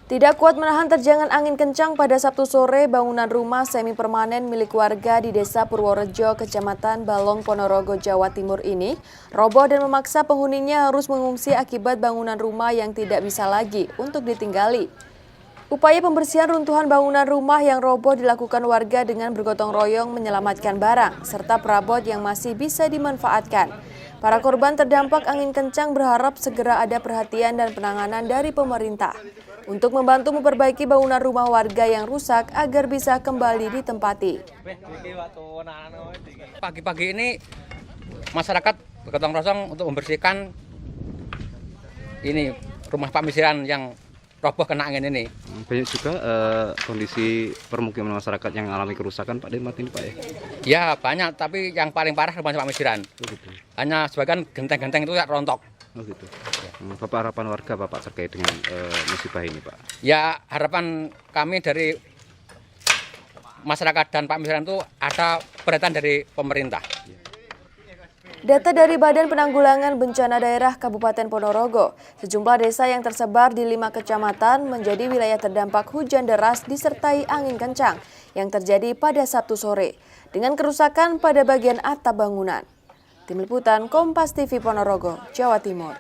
Tidak kuat menahan terjangan angin kencang pada Sabtu sore, bangunan rumah semi permanen milik warga di Desa Purworejo, Kecamatan Balong, Ponorogo, Jawa Timur ini roboh dan memaksa penghuninya harus mengungsi akibat bangunan rumah yang tidak bisa lagi untuk ditinggali. Upaya pembersihan runtuhan bangunan rumah yang roboh dilakukan warga dengan bergotong royong menyelamatkan barang serta perabot yang masih bisa dimanfaatkan. Para korban terdampak angin kencang berharap segera ada perhatian dan penanganan dari pemerintah untuk membantu memperbaiki bangunan rumah warga yang rusak agar bisa kembali ditempati. Pagi-pagi ini masyarakat bergotong royong untuk membersihkan ini rumah Pak Misiran yang roboh kena angin ini. Banyak juga kondisi permukiman masyarakat yang alami kerusakan Pak Demat ini Pak ya? Ya banyak, tapi yang paling parah rumah Pak Misiran. Oh, gitu. Hanya sebagian genteng-genteng itu rontok. Oh gitu. Bapak, harapan warga Bapak terkait dengan musibah ini Pak? Ya harapan kami dari masyarakat dan Pak Misiran itu ada perhatian dari pemerintah. Data dari Badan Penanggulangan Bencana Daerah Kabupaten Ponorogo, sejumlah desa yang tersebar di 5 kecamatan menjadi wilayah terdampak hujan deras disertai angin kencang yang terjadi pada Sabtu sore, dengan kerusakan pada bagian atap bangunan. Tim Liputan Kompas TV Ponorogo, Jawa Timur.